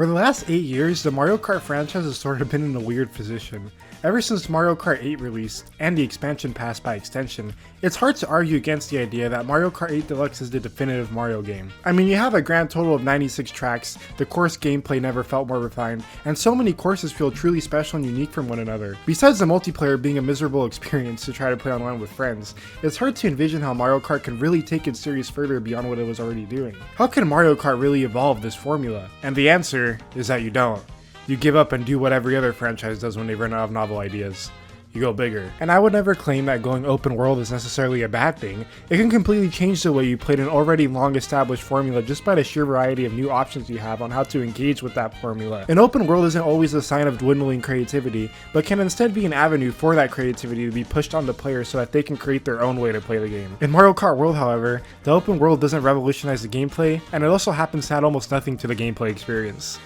For the last 8 years, the Mario Kart franchise has sort of been in a weird position. Ever since Mario Kart 8 released, and the expansion pass by extension, it's hard to argue against the idea that Mario Kart 8 Deluxe is the definitive Mario game. I mean, you have a grand total of 96 tracks, the course gameplay never felt more refined, and so many courses feel truly special and unique from one another. Besides the multiplayer being a miserable experience to try to play online with friends, it's hard to envision how Mario Kart can really take its series further beyond what it was already doing. How can Mario Kart really evolve this formula? And the answer is that you don't. You give up and do what every other franchise does when they run out of novel ideas. You go bigger. And I would never claim that going open world is necessarily a bad thing. It can completely change the way you played an already long established formula just by the sheer variety of new options you have on how to engage with that formula. An open world isn't always a sign of dwindling creativity, but can instead be an avenue for that creativity to be pushed onto players so that they can create their own way to play the game. In Mario Kart World, however, the open world doesn't revolutionize the gameplay, and it also happens to add almost nothing to the gameplay experience.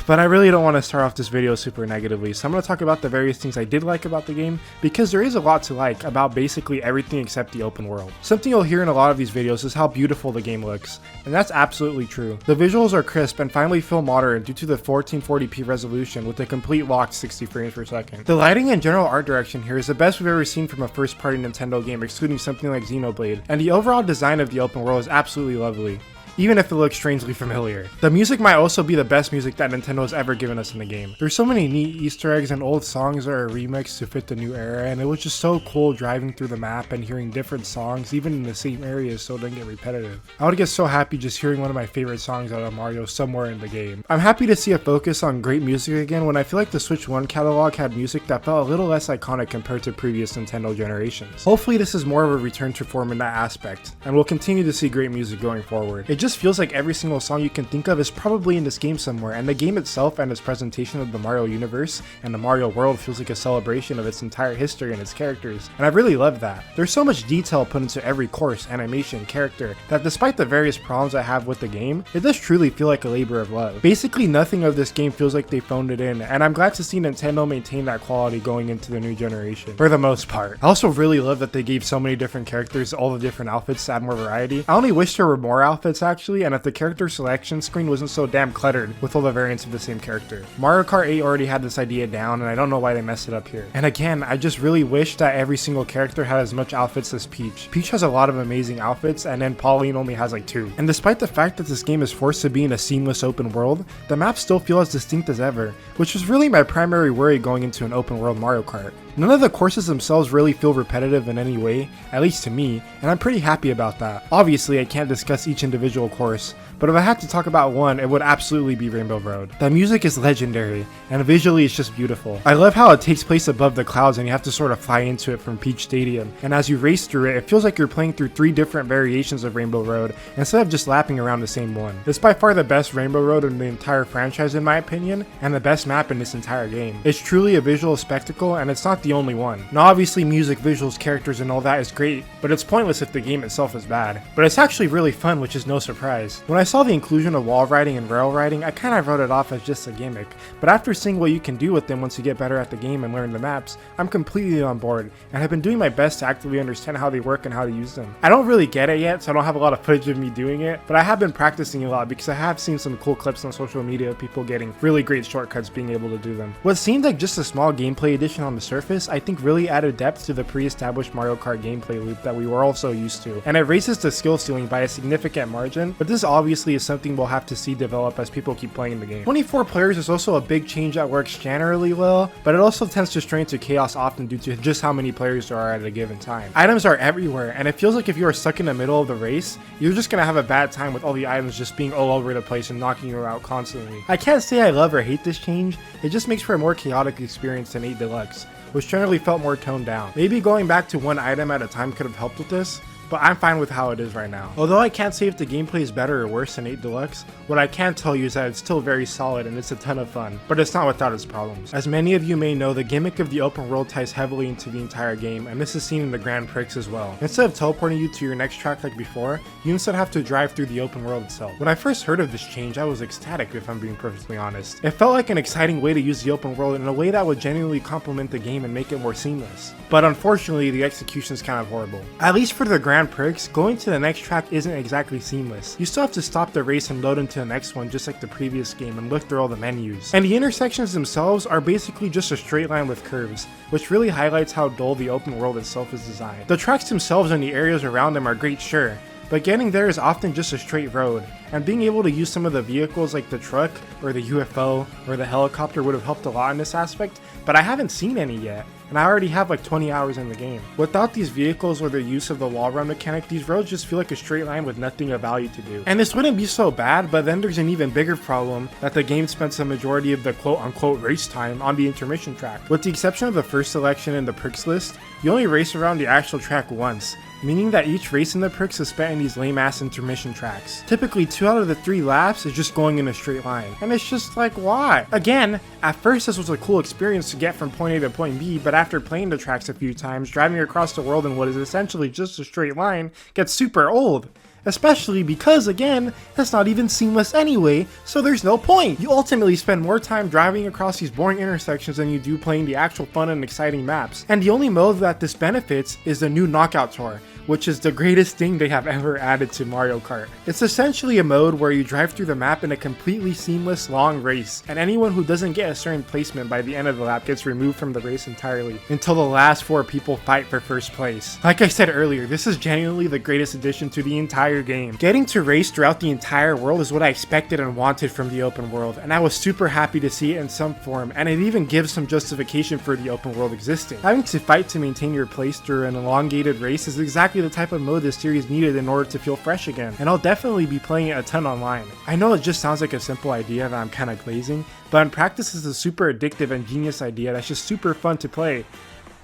But I really don't want to start off this video super negatively, so I'm going to talk about the various things I did like about the game, because there is a lot to like about basically everything except the open world. Something you'll hear in a lot of these videos is how beautiful the game looks, and that's absolutely true. The visuals are crisp and finally feel modern due to the 1440p resolution with a complete locked 60 frames per second. The lighting and general art direction here is the best we've ever seen from a first party Nintendo game, excluding something like Xenoblade, and the overall design of the open world is absolutely lovely, even if it looks strangely familiar. The music might also be the best music that Nintendo has ever given us in the game. There's so many neat Easter eggs and old songs that are remixed to fit the new era, and it was just so cool driving through the map and hearing different songs even in the same areas so it doesn't get repetitive. I would get so happy just hearing one of my favorite songs out of Mario somewhere in the game. I'm happy to see a focus on great music again when I feel like the Switch 1 catalog had music that felt a little less iconic compared to previous Nintendo generations. Hopefully this is more of a return to form in that aspect, and we'll continue to see great music going forward. It just feels like every single song you can think of is probably in this game somewhere, and the game itself and its presentation of the Mario universe and the Mario world feels like a celebration of its entire history and its characters, and I really love that. There's so much detail put into every course, animation, character, that despite the various problems I have with the game, it does truly feel like a labor of love. Basically nothing of this game feels like they phoned it in, and I'm glad to see Nintendo maintain that quality going into the new generation, for the most part. I also really love that they gave so many different characters all the different outfits to add more variety. I only wish there were more outfits actually, and if the character selection screen wasn't so damn cluttered with all the variants of the same character. Mario Kart 8 already had this idea down, and I don't know why they messed it up here. And again, I just really wish that every single character had as much outfits as Peach. Peach has a lot of amazing outfits, and then Pauline only has like 2. And despite the fact that this game is forced to be in a seamless open world, the maps still feel as distinct as ever, which was really my primary worry going into an open world Mario Kart. None of the courses themselves really feel repetitive in any way, at least to me, and I'm pretty happy about that. Obviously, I can't discuss each individual course, but if I had to talk about one, it would absolutely be Rainbow Road. The music is legendary, and visually it's just beautiful. I love how it takes place above the clouds and you have to sort of fly into it from Peach Stadium, and as you race through it, it feels like you're playing through 3 different variations of Rainbow Road instead of just lapping around the same one. It's by far the best Rainbow Road in the entire franchise in my opinion, and the best map in this entire game. It's truly a visual spectacle, and it's not the only one. Now obviously music, visuals, characters, and all that is great, but it's pointless if the game itself is bad. But it's actually really fun, which is no surprise. When I saw the inclusion of wall riding and rail riding, I kind of wrote it off as just a gimmick, but after seeing what you can do with them once you get better at the game and learn the maps, I'm completely on board, and have been doing my best to actively understand how they work and how to use them. I don't really get it yet, so I don't have a lot of footage of me doing it, but I have been practicing a lot because I have seen some cool clips on social media of people getting really great shortcuts being able to do them. What seemed like just a small gameplay addition on the surface, I think really added depth to the pre-established Mario Kart gameplay loop that we were all so used to, and it raises the skill ceiling by a significant margin, but this obviously is something we'll have to see develop as people keep playing the game. 24 players is also a big change that works generally well, but it also tends to stray into chaos often due to just how many players there are at a given time. Items are everywhere, and it feels like if you are stuck in the middle of the race, you're just gonna have a bad time with all the items just being all over the place and knocking you out constantly. I can't say I love or hate this change, it just makes for a more chaotic experience than 8 Deluxe, which generally felt more toned down. Maybe going back to one item at a time could have helped with this, but I'm fine with how it is right now. Although I can't say if the gameplay is better or worse than 8 Deluxe, what I can tell you is that it's still very solid and it's a ton of fun, but it's not without its problems. As many of you may know, the gimmick of the open world ties heavily into the entire game, and this is seen in the Grand Prix as well. Instead of teleporting you to your next track like before, you instead have to drive through the open world itself. When I first heard of this change, I was ecstatic if I'm being perfectly honest. It felt like an exciting way to use the open world in a way that would genuinely complement the game and make it more seamless. But unfortunately, the execution is kind of horrible. At least for the Grand grand perks, going to the next track isn't exactly seamless. You still have to stop the race and load into the next one just like the previous game and look through all the menus. And the intersections themselves are basically just a straight line with curves, which really highlights how dull the open world itself is designed. The tracks themselves and the areas around them are great, sure, but getting there is often just a straight road, and being able to use some of the vehicles like the truck, or the UFO, or the helicopter would have helped a lot in this aspect, but I haven't seen any yet, and I already have like 20 hours in the game. Without these vehicles or the use of the wall run mechanic, these roads just feel like a straight line with nothing of value to do. And this wouldn't be so bad, but then there's an even bigger problem that the game spends the majority of the quote-unquote race time on the intermission track. With the exception of the first selection in the perks list, you only race around the actual track once, meaning that each race in the perks is spent in these lame-ass intermission tracks. Typically 2 out of the 3 laps is just going in a straight line, and it's just like, why? Again, at first this was a cool experience to get from point A to point B, but after playing the tracks a few times, driving across the world in what is essentially just a straight line gets super old. Especially because, again, it's not even seamless anyway, so there's no point. You ultimately spend more time driving across these boring intersections than you do playing the actual fun and exciting maps. And the only mode that this benefits is the new Knockout Tour, which is the greatest thing they have ever added to Mario Kart. It's essentially a mode where you drive through the map in a completely seamless long race, and anyone who doesn't get a certain placement by the end of the lap gets removed from the race entirely, until the last 4 people fight for first place. Like I said earlier, this is genuinely the greatest addition to the entire game. Getting to race throughout the entire world is what I expected and wanted from the open world, and I was super happy to see it in some form, and it even gives some justification for the open world existing. Having to fight to maintain your place through an elongated race is exactly the type of mode this series needed in order to feel fresh again, and I'll definitely be playing it a ton online. I know it just sounds like a simple idea that I'm kinda glazing, but in practice it's a super addictive and genius idea that's just super fun to play.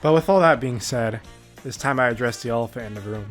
But with all that being said, it's time I address the elephant in the room.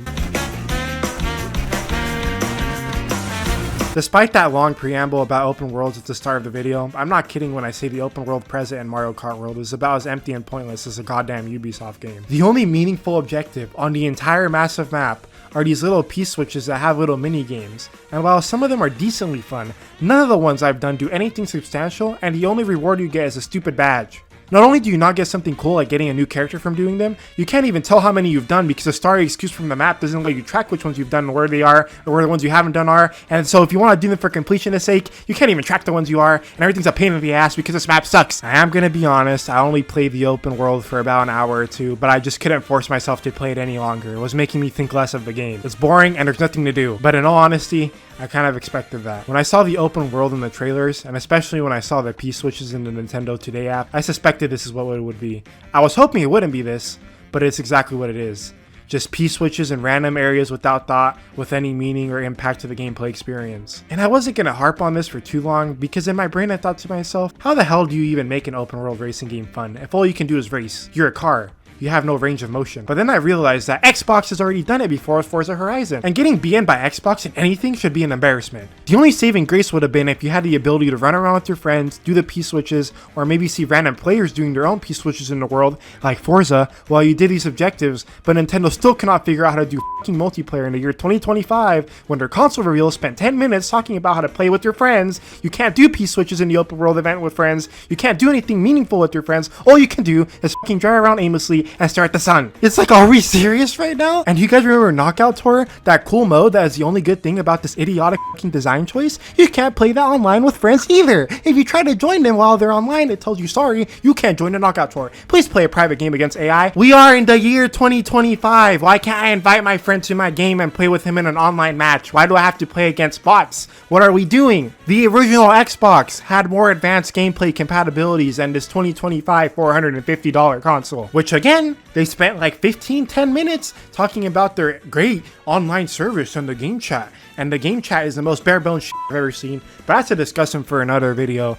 Despite that long preamble about open worlds at the start of the video, I'm not kidding when I say the open world present in Mario Kart World is about as empty and pointless as a goddamn Ubisoft game. The only meaningful objective on the entire massive map are these little piece switches that have little mini games, and while some of them are decently fun, none of the ones I've done do anything substantial, and the only reward you get is a stupid badge. Not only do you not get something cool like getting a new character from doing them, you can't even tell how many you've done because the starry excuse from the map doesn't let you track which ones you've done and where they are, or where the ones you haven't done are, and so if you want to do them for completionist sake, you can't even track the ones you are, and everything's a pain in the ass because this map sucks. I am gonna be honest, I only played the open world for about an hour or 2, but I just couldn't force myself to play it any longer. It was making me think less of the game. It's boring and there's nothing to do, but in all honesty, I kind of expected that. When I saw the open world in the trailers, and especially when I saw the P-switches in the Nintendo Today app, I suspected this is what it would be. I was hoping it wouldn't be this, but it's exactly what it is. Just P-switches in random areas without thought, with any meaning or impact to the gameplay experience. And I wasn't gonna harp on this for too long, because in my brain I thought to myself, how the hell do you even make an open world racing game fun if all you can do is race? You're a car. You have no range of motion. But then I realized that Xbox has already done it before with Forza Horizon, and getting BN by Xbox in anything should be an embarrassment. The only saving grace would have been if you had the ability to run around with your friends, do the P-switches, or maybe see random players doing their own P-switches in the world, like Forza, while you did these objectives, but Nintendo still cannot figure out how to do fucking multiplayer in the year 2025, when their console reveal spent 10 minutes talking about how to play with your friends. You can't do P-switches in the open world event with friends, you can't do anything meaningful with your friends, all you can do is fucking drive around aimlessly and stare at the sun. It's like, are we serious right now? And you guys remember Knockout Tour? That cool mode that is the only good thing about this idiotic fucking design choice? You can't play that online with friends either. If you try to join them while they're online, it tells you, sorry, you can't join the Knockout Tour. Please play a private game against AI. We are in the year 2025. Why can't I invite my friend to my game and play with him in an online match? Why do I have to play against bots? What are we doing? The original Xbox had more advanced gameplay compatibilities than this 2025 $450 console, which again, they spent like 10 minutes talking about their great online service and the game chat. And the game chat is the most bare bones shit I've ever seen, but that's a discussion for another video.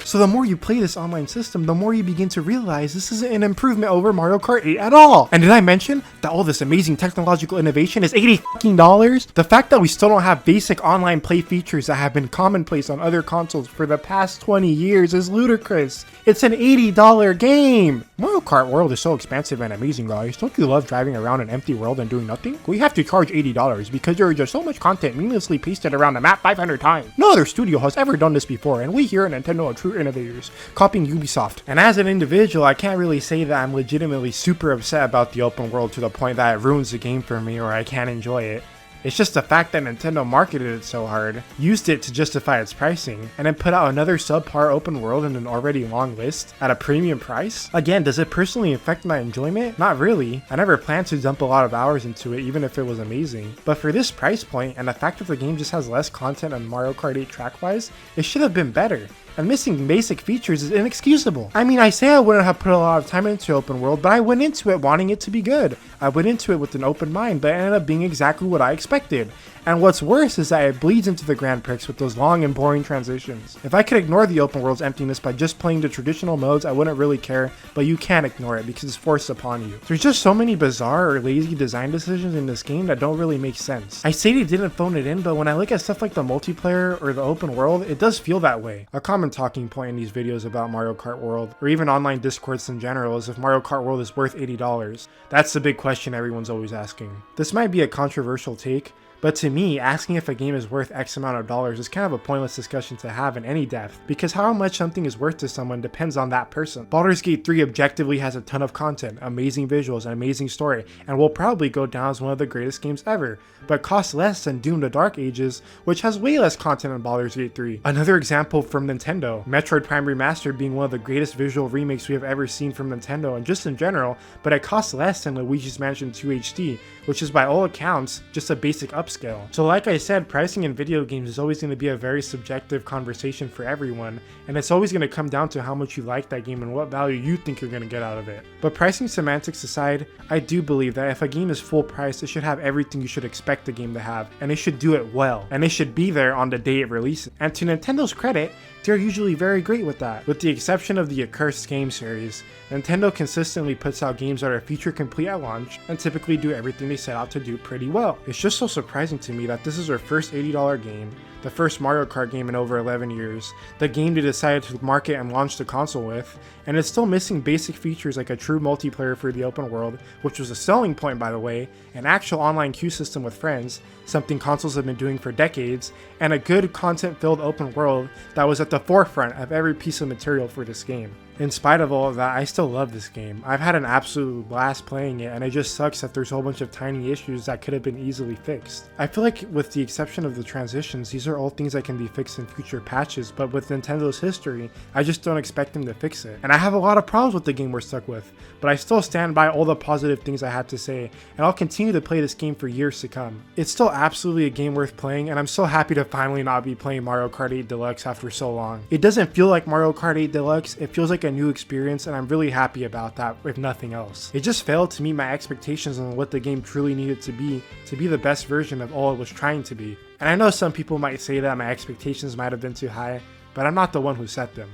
So the more you play this online system, the more you begin to realize this isn't an improvement over Mario Kart 8 at all. And did I mention that all this amazing technological innovation is $80? The fact that we still don't have basic online play features that have been commonplace on other consoles for the past 20 years is ludicrous. It's an $80 game. Mario Kart World is so expansive and amazing, guys. Don't you love driving around an empty world and doing nothing? We have to charge $80 because there is just so much content meaninglessly pasted around the map 500 times. No other studio has ever done this before, and we here at Nintendo are true innovators, copying Ubisoft. And as an individual, I can't really say that I'm legitimately super upset about the open world to the point that it ruins the game for me or I can't enjoy it. It's just the fact that Nintendo marketed it so hard, used it to justify its pricing, and then put out another subpar open world in an already long list at a premium price? Again, does it personally affect my enjoyment? Not really. I never planned to dump a lot of hours into it even if it was amazing. But for this price point and the fact that the game just has less content than Mario Kart 8 track-wise, it should have been better. And missing basic features is inexcusable. I mean, I say I wouldn't have put a lot of time into open world, but I went into it wanting it to be good. I went into it with an open mind, but it ended up being exactly what I expected. And what's worse is that it bleeds into the Grand Prix with those long and boring transitions. If I could ignore the open world's emptiness by just playing the traditional modes, I wouldn't really care, but you can't ignore it because it's forced upon you. There's just so many bizarre or lazy design decisions in this game that don't really make sense. I say they didn't phone it in, but when I look at stuff like the multiplayer or the open world, it does feel that way. A common talking point in these videos about Mario Kart World, or even online discords in general, is if Mario Kart World is worth $80. That's the big question everyone's always asking. This might be a controversial take, but to me, asking if a game is worth X amount of dollars is kind of a pointless discussion to have in any depth, because how much something is worth to someone depends on that person. Baldur's Gate 3 objectively has a ton of content, amazing visuals, an amazing story, and will probably go down as one of the greatest games ever, but costs less than Doom: The Dark Ages, which has way less content than Baldur's Gate 3. Another example from Nintendo, Metroid Prime Remastered being one of the greatest visual remakes we have ever seen from Nintendo and just in general, but it costs less than Luigi's Mansion 2 HD, which is by all accounts just a basic upscale. So like I said, pricing in video games is always going to be a very subjective conversation for everyone, and it's always going to come down to how much you like that game and what value you think you're going to get out of it. But pricing semantics aside, I do believe that if a game is full price, it should have everything you should expect the game to have, and it should do it well, and it should be there on the day it releases. And to Nintendo's credit, they're usually very great with that. With the exception of the accursed game series, Nintendo consistently puts out games that are feature complete at launch and typically do everything they set out to do pretty well. It's just so surprising to me that this is their first $80 game, the first Mario Kart game in over 11 years, the game they decided to market and launch the console with, and it's still missing basic features like a true multiplayer for the open world, which was a selling point by the way, an actual online queue system with friends, something consoles have been doing for decades, and a good content-filled open world that was at the forefront of every piece of material for this game. In spite of all of that, I still love this game. I've had an absolute blast playing it, and it just sucks that there's a whole bunch of tiny issues that could have been easily fixed. I feel like with the exception of the transitions, these are all things that can be fixed in future patches, but with Nintendo's history, I just don't expect them to fix it. And I have a lot of problems with the game we're stuck with, but I still stand by all the positive things I had to say, and I'll continue to play this game for years to come. It's still absolutely a game worth playing, and I'm so happy to finally not be playing Mario Kart 8 Deluxe after so long. It doesn't feel like Mario Kart 8 Deluxe, it feels like a new experience, and I'm really happy about that, if nothing else. It just failed to meet my expectations on what the game truly needed to be the best version of all it was trying to be. And I know some people might say that my expectations might have been too high, but I'm not the one who set them.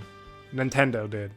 Nintendo did.